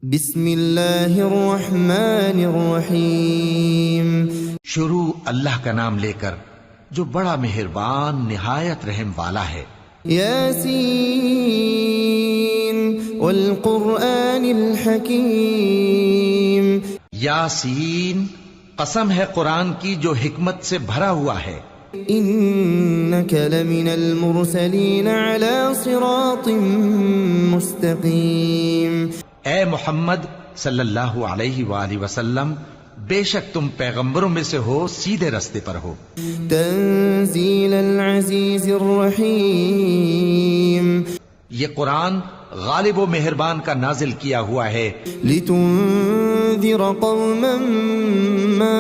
بسم اللہ الرحمن الرحیم۔ شروع اللہ کا نام لے کر جو بڑا مہربان نہایت رحم والا ہے۔ یاسین والقرآن الحکیم۔ یاسین، قسم ہے قرآن کی جو حکمت سے بھرا ہوا ہے۔ انک لمن المرسلین علی صراط مستقیم۔ اے محمد صلی اللہ علیہ وآلہ وسلم، بے شک تم پیغمبروں میں سے ہو، سیدھے رستے پر ہو۔ تنزیل العزیز الرحیم۔ یہ قرآن غالب و مہربان کا نازل کیا ہوا ہے۔ لتنذر قوما ما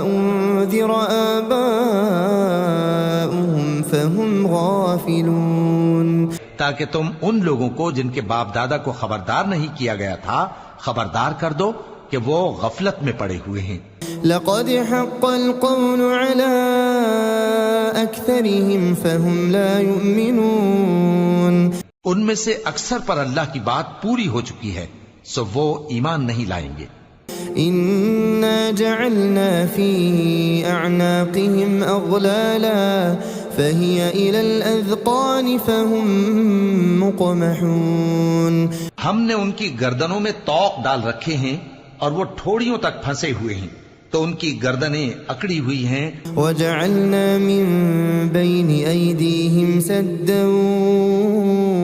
انذر آباؤهم فهم غافلون۔ تاکہ تم ان لوگوں کو جن کے باپ دادا کو خبردار نہیں کیا گیا تھا خبردار کر دو کہ وہ غفلت میں پڑے ہوئے ہیں۔ لقد حق القول على اکثرهم فهم لا يؤمنون۔ ان میں سے اکثر پر اللہ کی بات پوری ہو چکی ہے، سو وہ ایمان نہیں لائیں گے۔ انا جعلنا في اعناقهم اغلالا فهي الى الاذقان فهم مقمحون۔ ہم نے ان کی گردنوں میں طوق ڈال رکھے ہیں اور وہ ٹھوڑیوں تک پھنسے ہوئے ہیں، تو ان کی گردنیں اکڑی ہوئی ہیں۔ وجعلنا من بين ايديهم سدا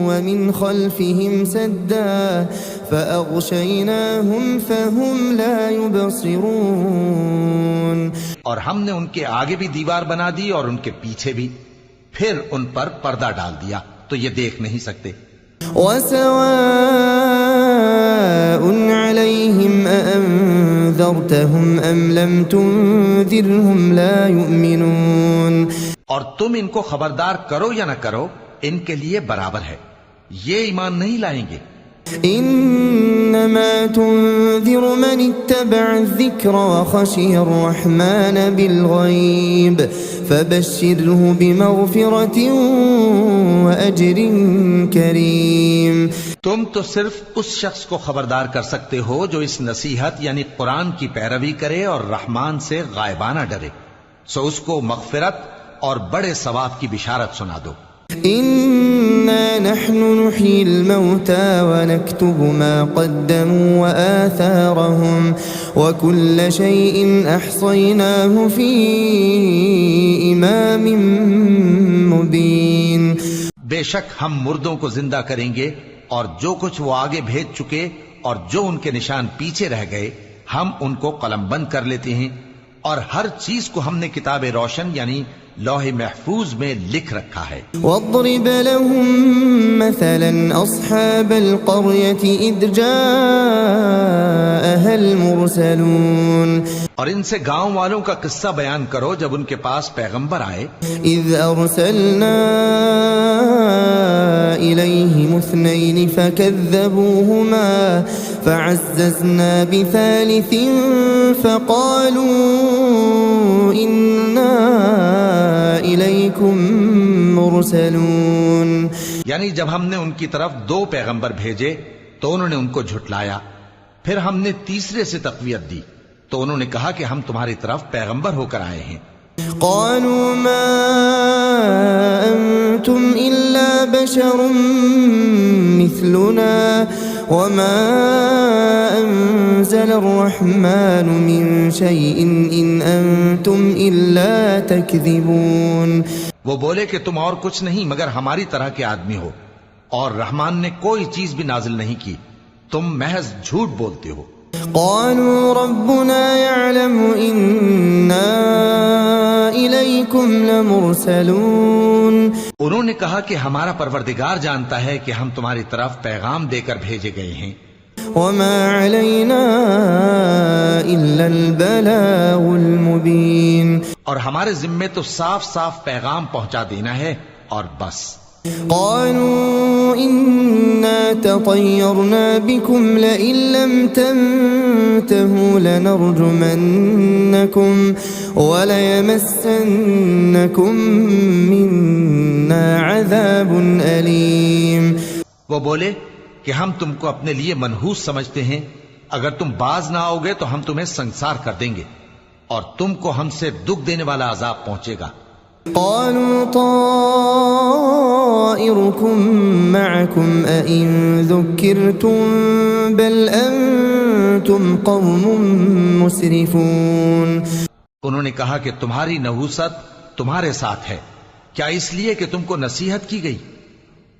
ومن خلفهم سدا فاغشيناهم فهم لا يبصرون۔ اور ہم نے ان کے آگے بھی دیوار بنا دی اور ان کے پیچھے بھی، پھر ان پر پردہ ڈال دیا تو یہ دیکھ نہیں سکتے۔ وسواء عليهم أأنذرتهم أم لم تنذرهم لا يؤمنون۔ اور تم ان کو خبردار کرو یا نہ کرو، ان کے لیے برابر ہے، یہ ایمان نہیں لائیں گے۔ انما تنذر من اتبع الذکر وخشی الرحمن بالغیب فبشره بمغفرة واجر کریم۔ تم تو صرف اس شخص کو خبردار کر سکتے ہو جو اس نصیحت یعنی قرآن کی پیروی کرے اور رحمان سے غائبانہ ڈرے، سو اس کو مغفرت اور بڑے ثواب کی بشارت سنا دو۔ انا نحن نحيي الموتى ونكتب ما قدموا وآثارهم وكل شيء احصيناه في امام مبين۔ بے شک ہم مردوں کو زندہ کریں گے اور جو کچھ وہ آگے بھیج چکے اور جو ان کے نشان پیچھے رہ گئے ہم ان کو قلم بند کر لیتے ہیں، اور ہر چیز کو ہم نے کتاب روشن یعنی لوح محفوظ میں لکھ رکھا ہے۔ واضرب لهم مثلا اصحاب القرية اذ جاءها المرسلون۔ اور ان سے گاؤں والوں کا قصہ بیان کرو جب ان کے پاس پیغمبر آئے۔ اذ ارسلنا الیہم اثنین فکذبوہما فعززنا بثالث فقالوا انا الیکم مرسلون۔ یعنی جب ہم نے ان کی طرف دو پیغمبر بھیجے تو انہوں نے ان کو جھٹلایا، پھر ہم نے تیسرے سے تقویت دی تو انہوں نے کہا کہ ہم تمہاری طرف پیغمبر ہو کر آئے ہیں۔ قالوا ما انتم الا بشر مثلنا وما انزل الرحمن من شيء ان انتم الا تكذبون۔ وہ بولے کہ تم اور کچھ نہیں مگر ہماری طرح کے آدمی ہو، اور رحمان نے کوئی چیز بھی نازل نہیں کی، تم محض جھوٹ بولتے ہو۔ قالوا ربنا يعلم إنا إليكم لمرسلون۔ انہوں نے کہا کہ ہمارا پروردگار جانتا ہے کہ ہم تمہاری طرف پیغام دے کر بھیجے گئے ہیں۔ وما علينا إلا البلاغ المبين۔ اور ہمارے ذمے تو صاف صاف پیغام پہنچا دینا ہے اور بس۔ قالوا إنا تطيرنا بكم لئن لم تنتهوا لنرجمنكم وليمسنكم منا عذاب أليم۔ وہ بولے کہ ہم تم کو اپنے لیے منحوس سمجھتے ہیں، اگر تم باز نہ آؤ گے تو ہم تمہیں سنسار کر دیں گے اور تم کو ہم سے دکھ دینے والا عذاب پہنچے گا۔ قالوا طائركم معكم أئن ذكرتم بل أنتم قوم مسرفون۔ انہوں نے کہا کہ تمہاری نحوست تمہارے ساتھ ہے، کیا اس لیے کہ تم کو نصیحت کی گئی؟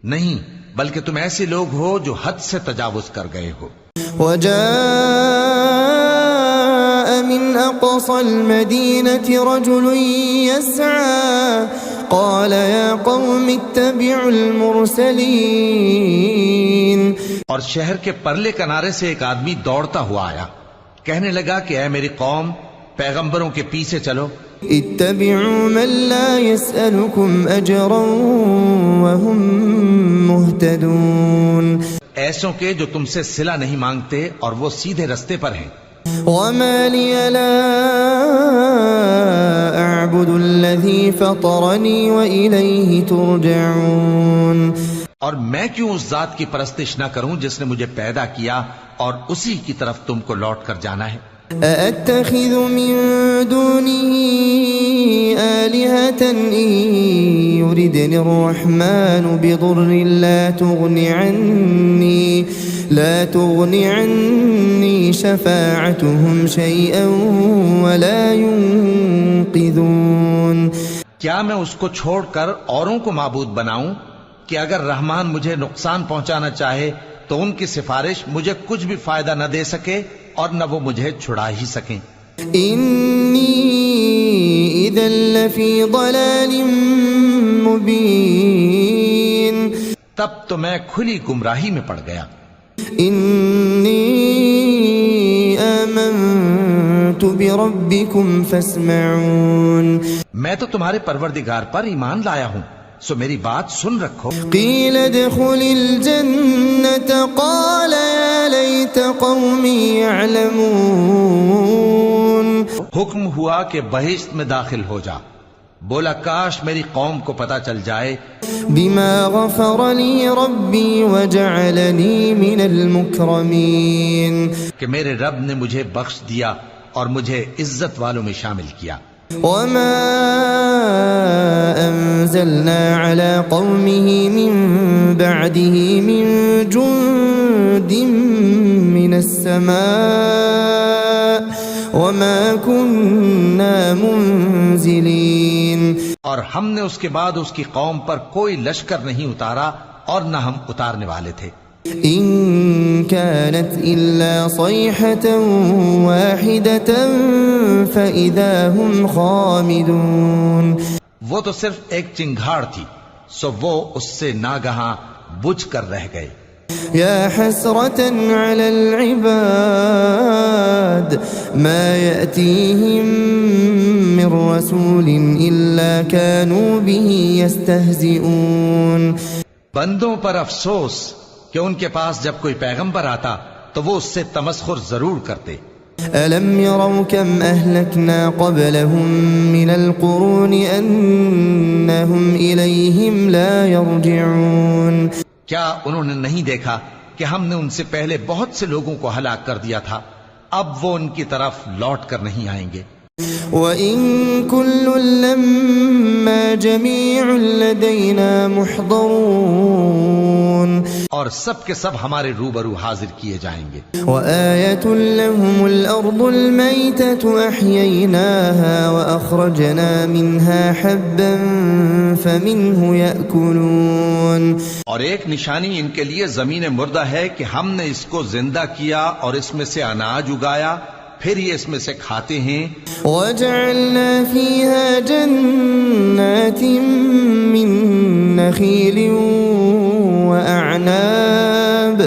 نہیں، بلکہ تم ایسے لوگ ہو جو حد سے تجاوز کر گئے ہو۔ وجاء من أقصى المدينة رجل يسعى قال يا قوم اتبعوا المرسلين۔ اور شہر کے پرلے کنارے سے ایک آدمی دوڑتا ہوا آیا، کہنے لگا کہ اے میری قوم، پیغمبروں کے پیچھے چلو۔ اتبعوا من لا يسألكم أجرا وهم مهتدون۔ ایسوں کے جو تم سے صلہ نہیں مانگتے اور وہ سیدھے رستے پر ہیں۔ وما لي لا أعبد الذي فطرني وإليه ترجعون۔ اور میں کیوں اس ذات کی پرستش نہ کروں جس نے مجھے پیدا کیا اور اسی کی طرف تم کو لوٹ کر جانا ہے۔ أأتخذ من دونه آلهة إن يردني الرحمن بضر لا تغني عني شفاعتهم شيئا ولا ينقذون۔ کیا میں اس کو چھوڑ کر اوروں کو معبود بناؤں کہ اگر رحمان مجھے نقصان پہنچانا چاہے تو ان کی سفارش مجھے کچھ بھی فائدہ نہ دے سکے اور نہ وہ مجھے چھڑا ہی سکیں۔ انی اذا لفی ضلال مبین، تب تو میں کھلی گمراہی میں پڑ گیا۔ انی آمنت بربکم فاسمعون، میں تو تمہارے پروردگار پر ایمان لایا ہوں، سو میری بات سن رکھو۔ قیل ادخل الجنة قال یا لیت قومی یعلمون، حکم ہوا کہ بہشت میں داخل ہو جا، بولا کاش میری قوم کو پتا چل جائے بما غفر لی ربی وجعلنی من المکرمین، کہ میرے رب نے مجھے بخش دیا اور مجھے عزت والوں میں شامل کیا۔ وما انزلنا على قومه من بعده من جند من السماء وما كنا منزلين، اور ہم نے اس کے بعد اس کی قوم پر کوئی لشکر نہیں اتارا اور نہ ہم اتارنے والے تھے۔ إن كانت إلا صيحة واحدة فإذا هم خامدون، وہ تو صرف ایک چنگھاڑ تھی، سو وہ اس سے ناگہاں بجھ کر رہ گئے۔ يا حسرة على العباد ما يأتيهم من رسول إلا كانوا به يستهزئون، بندوں پر افسوس کہ ان کے پاس جب کوئی پیغمبر آتا تو وہ اس سے تمسخر ضرور کرتے۔ ألم يروا كم أهلكنا قبلهم من القرون أنهم إليهم لا يرجعون، کیا انہوں نے نہیں دیکھا کہ ہم نے ان سے پہلے بہت سے لوگوں کو ہلاک کر دیا تھا، اب وہ ان کی طرف لوٹ کر نہیں آئیں گے۔ وَإِن كُلٌّ لَمَّا جَمِيعٌ لَدَيْنَا مُحْضَرُونَ، اور سب کے سب ہمارے روبرو حاضر کیے جائیں گے۔ وَآيَةٌ لَهُمُ الْأَرْضُ الْمَيْتَةُ أَحْيَيْنَاهَا وَأَخْرَجْنَا مِنْهَا حَبًّا فَمِنْهُ يَأْكُلُونَ، اور ایک نشانی ان کے لیے زمین مردہ ہے کہ ہم نے اس کو زندہ کیا اور اس میں سے اناج اگایا، پھر یہ اس میں سے کھاتے ہیں۔ وَجَعَلْنَا فِيهَا جَنَّاتٍ مِّن نَخِيلٍ وَأَعْنَابٍ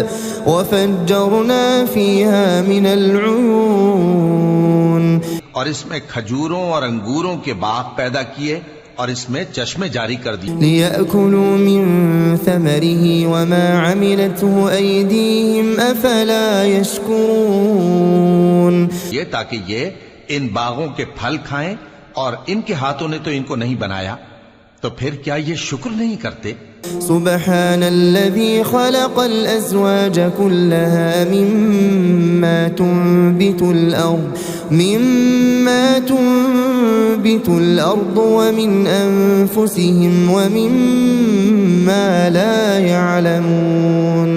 وَفَجَّرْنَا فِيهَا مِنَ الْعُيُونِ، اور اس میں کھجوروں اور انگوروں کے باغ پیدا کیے اور اس میں چشمے جاری کر دی، لِيَأْكُلُوا مِن ثَمَرِهِ وَمَا عَمِلَتْهُ أَيْدِيهِمْ أَفَلَا يَشْكُرُونَ، یہ تاکہ یہ ان باغوں کے پھل کھائیں اور ان کے ہاتھوں نے تو ان کو نہیں بنایا، تو پھر کیا یہ شکر نہیں کرتے؟ سبحان الذي خلق الأزواج كلها مما تنبت الأرض ومن أنفسهم ومما لا يعلمون.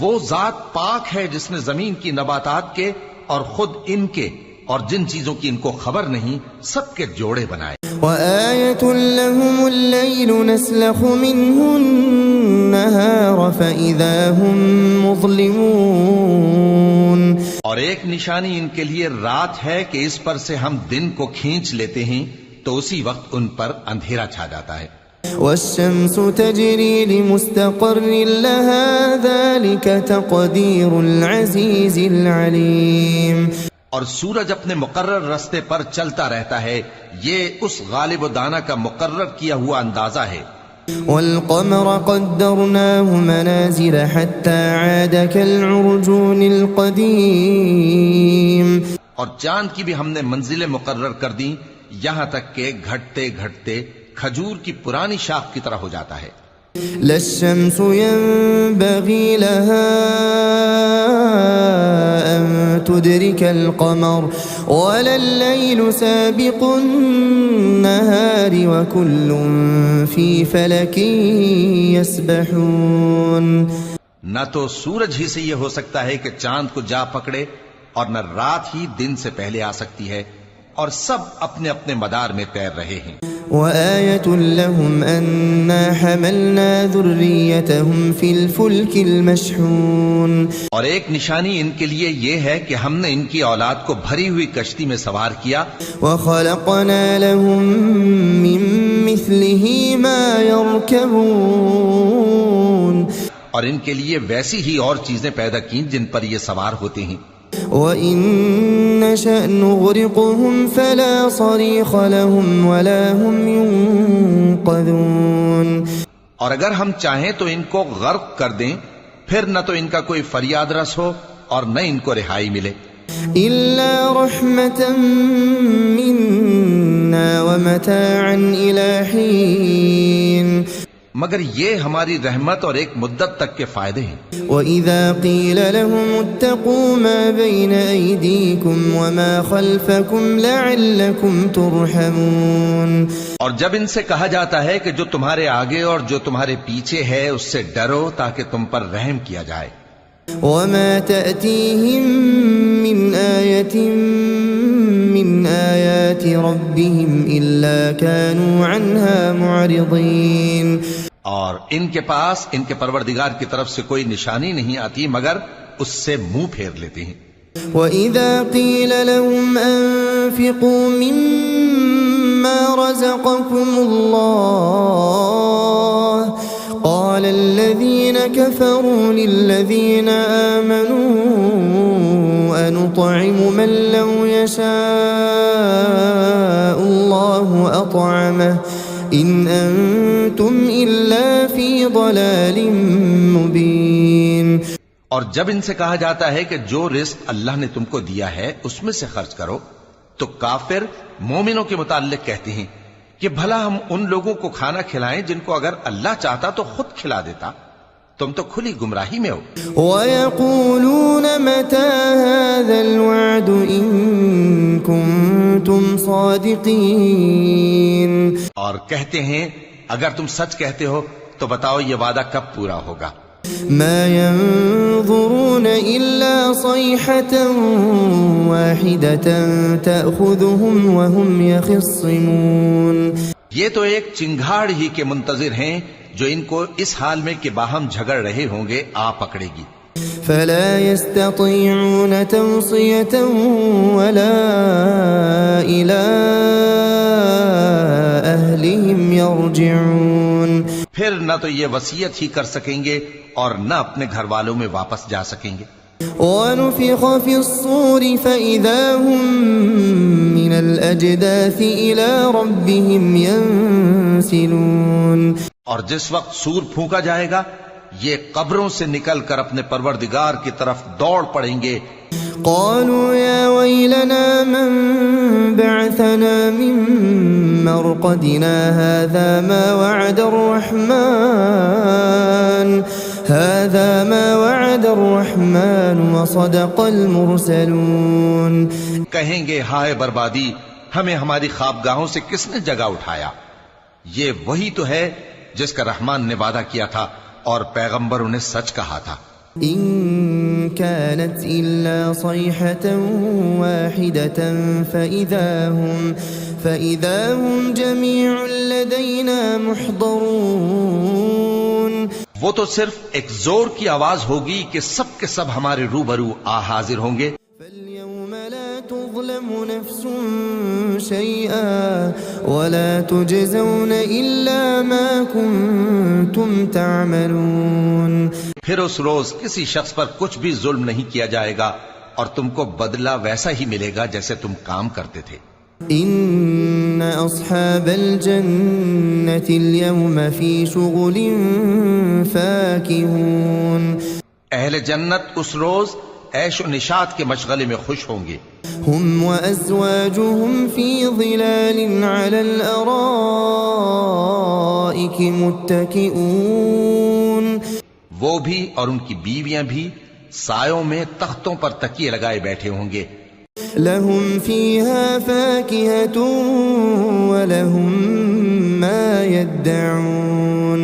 وہ ذات پاک ہے جس نے زمین کی نباتات کے اور خود ان کے اور جن چیزوں کی ان کو خبر نہیں سب کے جوڑے بنائے. وآية لهم الليل نسلخ منه النهار فإذا هم مظلمون. اور ایک نشانی ان کے لیے رات ہے کہ اس پر سے ہم دن کو کھینچ لیتے ہیں تو اسی وقت ان پر اندھیرا چھا جاتا ہے. والشمس تجري لمستقر لها ذلك تقدير العزيز العليم. اور سورج اپنے مقرر رستے پر چلتا رہتا ہے، یہ اس غالب و دانا کا مقرر کیا ہوا اندازہ ہے. والقمر قدرناه منازل حتى عاد كالعرجون القديم. اور چاند کی بھی ہم نے منزلیں مقرر کر دی یہاں تک کہ گھٹتے گھٹتے کھجور کی پرانی شاخ کی طرح ہو جاتا ہے. لا الشمس ينبغي لها أن تدرك القمر ولا الليل سابق النهار وكل في فلك يسبحون. نہ تو سورج ہی سے یہ ہو سکتا ہے کہ چاند کو جا پکڑے اور نہ رات ہی دن سے پہلے آ سکتی ہے، اور سب اپنے اپنے مدار میں تیر رہے ہیں. وآية لهم أنا حملنا ذريتهم في الفلك المشحون. اور ایک نشانی ان کے لیے یہ ہے کہ ہم نے ان کی اولاد کو بھری ہوئی کشتی میں سوار کیا. وخلقنا لهم من مثله ما يركبون. اور ان کے لیے ویسی ہی اور چیزیں پیدا کی جن پر یہ سوار ہوتے ہیں. وَإِن نَّشَأْ نُغْرِقْهُمْ فَلَا صَرِيخَ لَهُمْ وَلَا هُمْ يُنقَذُونَ. اور اگر ہم چاہیں تو ان کو غرق کر دیں، پھر نہ تو ان کا کوئی فریاد رس ہو اور نہ ان کو رہائی ملے. إِلَّا رَحْمَةً مِنَّا وَمَتَاعًا إِلَى حِينٍ. مگر یہ ہماری رحمت اور ایک مدت تک کے فائدے ہیں. وَإِذَا قِيلَ لَهُمُ اتَّقُوا مَا بَيْنَ أَيْدِيكُمْ وَمَا خَلْفَكُمْ لَعَلَّكُمْ تُرْحَمُونَ. اور جب ان سے کہا جاتا ہے کہ جو تمہارے آگے اور جو تمہارے پیچھے ہے اس سے ڈرو تاکہ تم پر رحم کیا جائے. وَمَا تَأْتِيهِم مِّنْ آيَةٍ مِّنْ آيَاتِ رَبِّهِمْ إِلَّا كَانُوا عَنْهَا مُعْرِضِينَ. اور ان کے پاس ان کے پروردگار کی طرف سے کوئی نشانی نہیں آتی مگر اس سے منہ پھیر لیتے ہیں. وَإِذَا قِيلَ لَهُمْ أَنفِقُوا مِمَّا رَزَقَكُمُ اللَّهُ قَالَ الَّذِينَ كَفَرُوا لِلَّذِينَ آمَنُوا أَنُطْعِمُ مَن لَّوْ يَشَاءُ اللَّهُ أَطْعَمَهُ إِنْ أَنتُمْ إِلَّا فِي ضَلَالٍ مُبِينٍ. اور جب ان سے کہا جاتا ہے کہ جو رزق اللہ نے تم کو دیا ہے اس میں سے خرچ کرو تو کافر مومنوں کے متعلق کہتے ہیں کہ بھلا ہم ان لوگوں کو کھانا کھلائیں جن کو اگر اللہ چاہتا تو خود کھلا دیتا. تم تو کھلی گمراہی میں ہو. وَيَقُولُونَ مَتَى هَذَا الْوَعْدُ إِن كُنتُمْ صَادِقِينَ. اور کہتے ہیں اگر تم سچ کہتے ہو تو بتاؤ یہ وعدہ کب پورا ہوگا. مَا يَنظُرُونَ إِلَّا صَيْحَةً وَاحِدَةً تَأْخُذُهُمْ وَهُمْ يَخِصِّمُونَ. یہ تو ایک چنگھاڑ ہی کے منتظر ہیں جو ان کو اس حال میں کہ باہم جھگڑ رہے ہوں گے آ پکڑے گی. فَلَا يَسْتَطِيعُونَ تَوْصِيَةً وَلَا إِلَىٰ أَهْلِهِمْ يَرْجِعُونَ. پھر نہ تو یہ وصیت ہی کر سکیں گے اور نہ اپنے گھر والوں میں واپس جا سکیں گے. وَنُفِخَ فِي الصُّورِ فَإِذَا هُم مِّنَ الْأَجْدَاثِ إِلَىٰ رَبِّهِمْ يَنسِلُونَ. اور جس وقت سور پھونکا جائے گا یہ قبروں سے نکل کر اپنے پروردگار کی طرف دوڑ پڑیں گے. قالوا يا ويلنا من بعثنا من مرقدنا هذا ما وعد الرحمن وصدق المرسلون. کہیں گے ہائے بربادی، ہمیں ہماری خوابگاہوں سے کس نے جگہ اٹھایا؟ یہ وہی تو ہے جس کا رحمان نے وعدہ کیا تھا اور پیغمبروں نے سچ کہا تھا. إن كانت إلا صيحة واحدة فإذا هم جميع لدينا محضرون. وہ تو صرف ایک زور کی آواز ہوگی کہ سب کے سب ہمارے روبرو حاضر ہوں گے. فاليوم لا تظلم نفس شيئا ولا تجزون إلا ما كنتم تعملون. پھر اس روز کسی شخص پر کچھ بھی ظلم نہیں کیا جائے گا اور تم کو بدلہ ویسا ہی ملے گا جیسے تم کام کرتے تھے. ان اصحاب الجنة اليوم في شغل فاكهون. اہل جنت اس روز عیش و نشاط کے مشغلے میں خوش ہوں گے. هم وازواجهم في ظلال على الارائك متكئون. وہ بھی اور ان کی بیویاں بھی سایوں میں تختوں پر تکیے لگائے بیٹھے ہوں گے. لهم فيها فاكهة ولهم ما يدعون.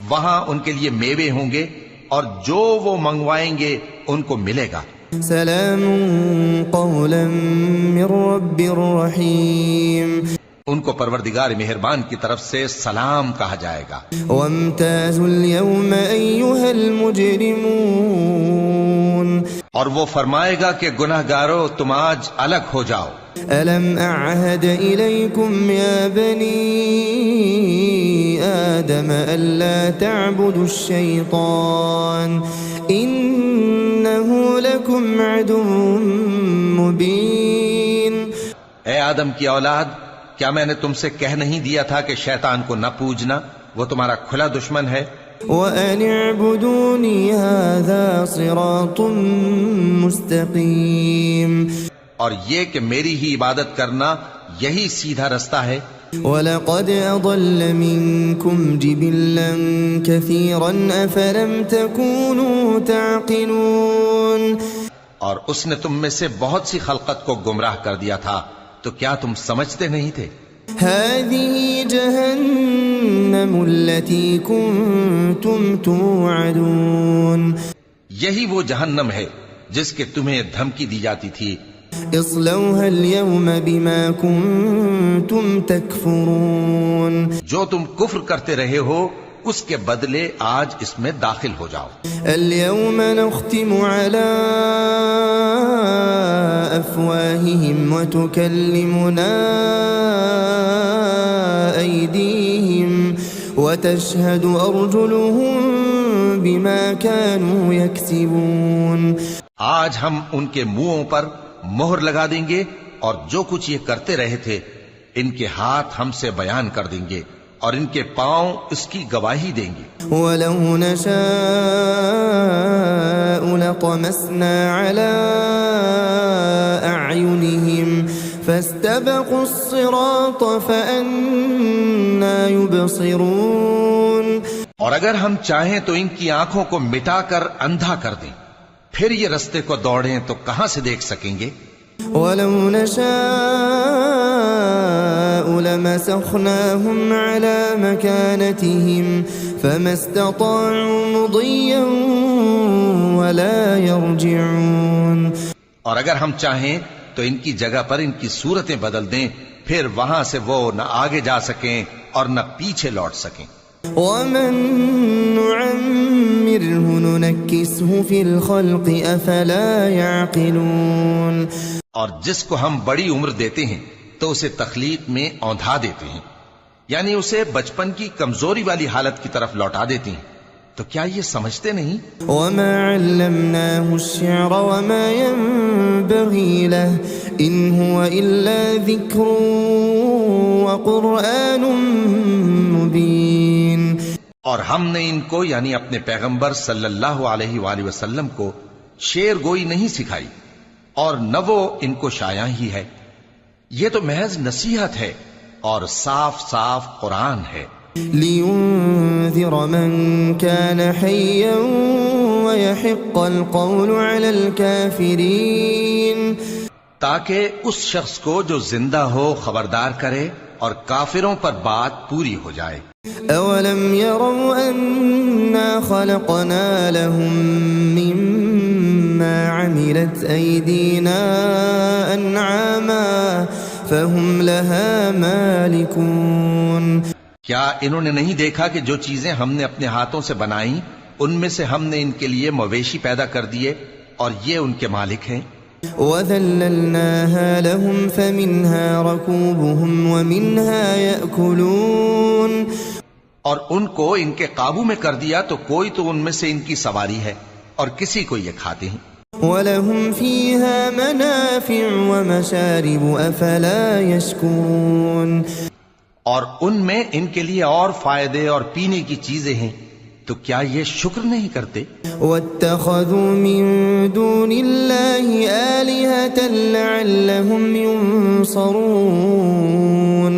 وہاں ان کے لیے میوے ہوں گے اور جو وہ منگوائیں گے ان کو ملے گا. سلام قولا من رب رحیم. ان کو پروردگار مہربان کی طرف سے سلام کہا جائے گا. وامتازوا اليوم أيها المجرمون. اور وہ فرمائے گا کہ گناہگارو تم آج الگ ہو جاؤ. ألم أعهد إليكم يا بني آدم ألا تعبدوا الشيطان إنه لكم عدو مبين. اے آدم کی اولاد، کیا میں نے تم سے کہہ نہیں دیا تھا کہ شیطان کو نہ پوجنا، وہ تمہارا کھلا دشمن ہے. وَأَنِ اعْبُدُونِي هَذَا صِرَاطٌ مُسْتَقِيمٌ. اور یہ کہ میری ہی عبادت کرنا یہی سیدھا رستہ ہے. وَلَقَدْ أَضَلَّ مِنْكُمْ جِبِلًّا كَثِيرًا أَفَلَمْ تَكُونُوا تَعْقِلُونَ. اور اس نے تم میں سے بہت سی خلقت کو گمراہ کر دیا تھا، تو کیا تم سمجھتے نہیں تھے؟ هذه جهنم التي كنتم توعدون. یہی وہ جہنم ہے جس کے تمہیں دھمکی دی جاتی تھی. اصلوها اليوم بما كنتم تكفرون. جو تم کفر کرتے رہے ہو اس کے بدلے آج اس میں داخل ہو جاؤ. اليوم نختم على أفواههم وتكلمنا أيديهم وتشهد أرجلهم بما كانوا يكسبون. آج ہم ان کے منہوں پر مہر لگا دیں گے اور جو کچھ یہ کرتے رہے تھے ان کے ہاتھ ہم سے بیان کر دیں گے اور ان کے پاؤں اس کی گواہی دیں گے. وَلَوْ نَشَاءُ لَطَمَسْنَا عَلَىٰ أَعْيُنِهِمْ فَاسْتَبَقُوا الصِّرَاطَ فَأَنَّىٰ يُبْصِرُونَ. اور اگر ہم چاہیں تو ان کی آنکھوں کو مٹا کر اندھا کر دیں، پھر یہ رستے کو دوڑیں تو کہاں سے دیکھ سکیں گے. وَلَوْ نَشَاءُ لَمَسَخْنَاهُمْ عَلَىٰ مَكَانَتِهِمْ فَمَا اسْتَطَاعُوا مُضِيًّا وَلَا يَرْجِعُونَ. اور اگر ہم چاہیں تو ان کی جگہ پر ان کی صورتیں بدل دیں، پھر وہاں سے وہ نہ آگے جا سکیں اور نہ پیچھے لوٹ سکیں. وَمَن نُعَمِّرْهُ نُنَكِّسْهُ فِي الْخَلْقِ أَفَلَا يَعْقِلُونَ. اور جس کو ہم بڑی عمر دیتے ہیں تو اسے تخلیق میں اوندھا دیتے ہیں، یعنی اسے بچپن کی کمزوری والی حالت کی طرف لوٹا دیتے ہیں. تو کیا یہ سمجھتے نہیں؟ وَمَا عَلَّمْنَاهُ الشِّعْرَ وَمَا يَنبَغِي لَهُ إِنْ هُوَ إِلَّا ذِكْرٌ وَقُرْآنٌ مُبِينٌ. اور ہم نے ان کو یعنی اپنے پیغمبر صلی اللہ علیہ وآلہ وسلم کو شعر گوئی نہیں سکھائی، اور نہ وہ ان کو شایع ہی ہے. یہ تو محض نصیحت ہے اور صاف صاف قرآن ہے. لينذر من كان حيا ويحق القول على الكافرين تاکہ اس شخص کو جو زندہ ہو خبردار کرے اور کافروں پر بات پوری ہو جائے. أولم يروا أنا خلقنا لهم مما عملت أيدينا أنعاما فهم لها مالكون. کیا انہوں نے نہیں دیکھا کہ جو چیزیں ہم نے اپنے ہاتھوں سے بنائیں ان میں سے ہم نے ان کے لیے مویشی پیدا کر دیے اور یہ ان کے مالک ہیں. وَذَلَّلْنَاهَا لَهُمْ فَمِنْهَا رَكُوبُهُمْ وَمِنْهَا يَأْكُلُونَ. اور ان کو ان کے قابو میں کر دیا تو کوئی تو ان میں سے ان کی سواری ہے اور کسی کو یہ کھاتے ہیں. وَلَهُمْ فِيهَا مَنَافِعُ وَمَشَارِبُ أَفَلَا يَشْكُرُونَ. اور ان میں ان کے لیے اور فائدے اور پینے کی چیزیں ہیں تو کیا یہ شکر نہیں کرتے. وَاتَّخَذُوا مِن دُونِ اللَّهِ آلِهَةً لَعَلَّهُمْ يُنصَرُونَ.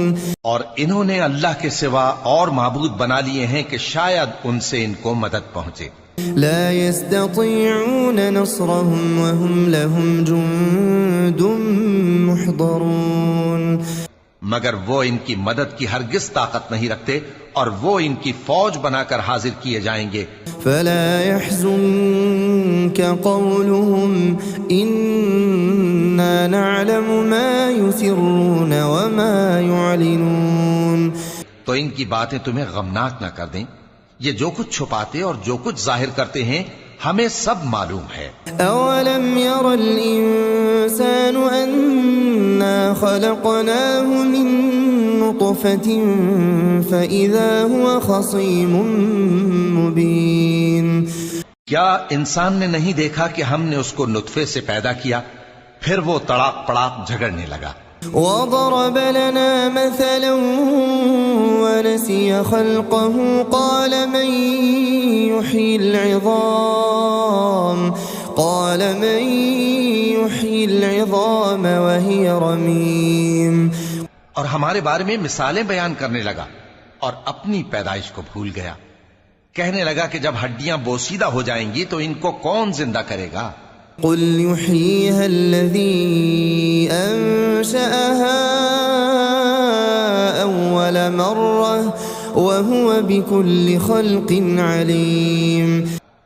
اور انہوں نے اللہ کے سوا اور معبود بنا لیے ہیں کہ شاید ان سے ان کو مدد پہنچے. لا يستطيعون نصرهم وهم لهم جند محضرون. مگر وہ ان کی مدد کی ہرگز طاقت نہیں رکھتے اور وہ ان کی فوج بنا کر حاضر کیے جائیں گے. فلا يحزنك قولهم إنا نعلم ما يسرون وما يعلنون. تو ان کی باتیں تمہیں غمناک نہ کر دیں. یہ جو کچھ چھپاتے اور جو کچھ ظاہر کرتے ہیں ہمیں سب معلوم ہے. أولم ير الإنسان أنا خلقناه من نطفة فإذا هو خصيم مبين. کیا انسان نے نہیں دیکھا کہ ہم نے اس کو نطفے سے پیدا کیا پھر وہ تڑاک پڑاک جھگڑنے لگا. وضرب لنا مثلا ونسي خلقه قال من يحيي العظام وهي رميم. اور ہمارے بارے میں مثالیں بیان کرنے لگا اور اپنی پیدائش کو بھول گیا. کہنے لگا کہ جب ہڈیاں بوسیدہ ہو جائیں گی تو ان کو کون زندہ کرے گا. قل يحييها الذي أنشأها أول مرة وهو بكل خلق عليم.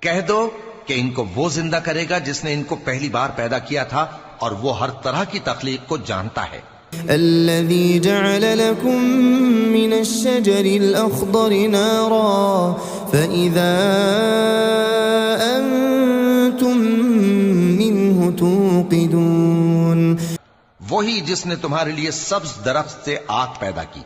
کہہ دو کہ ان کو وہ زندہ کرے گا جس نے ان کو پہلی بار پیدا کیا تھا اور وہ ہر طرح کی تخلیق کو جانتا ہے. الذي جعل لكم من الشجر الأخضر نارا فإذا أنتم منه توقدون. وہی جس نے تمہارے لیے سبز درخت سے آگ پیدا کی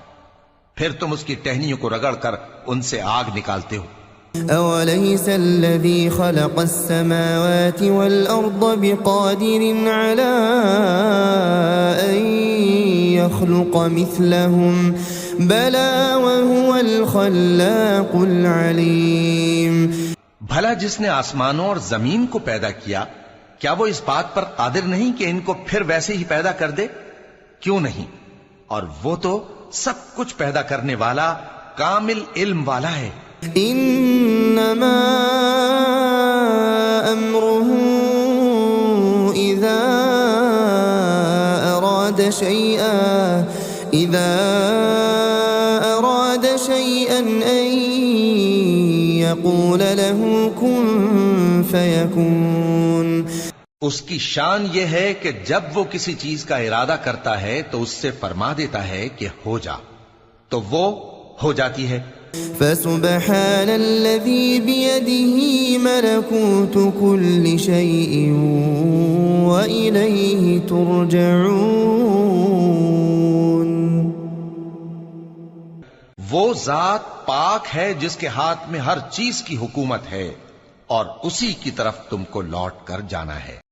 پھر تم اس کی ٹہنیوں کو رگڑ کر ان سے آگ نکالتے ہو. أوليس الذي خلق السماوات والأرض بقادر على أن يخلق مثلهم بلى وهو الخلاق العليم. بھلا جس نے آسمانوں اور زمین کو پیدا کیا کیا وہ اس بات پر قادر نہیں کہ ان کو پھر ویسے ہی پیدا کر دے؟ کیوں نہیں. اور وہ تو سب کچھ پیدا کرنے والا کامل علم والا ہے. انما امره اذا اراد شيئا ان يقول له كن فيكون. اس کی شان یہ ہے کہ جب وہ کسی چیز کا ارادہ کرتا ہے تو اس سے فرما دیتا ہے کہ ہو جا تو وہ ہو جاتی ہے. فسبحان الذي بيده ملكوت كل شيء وإليه ترجعون. وہ ذات پاک ہے جس کے ہاتھ میں ہر چیز کی حکومت ہے اور اسی کی طرف تم کو لوٹ کر جانا ہے.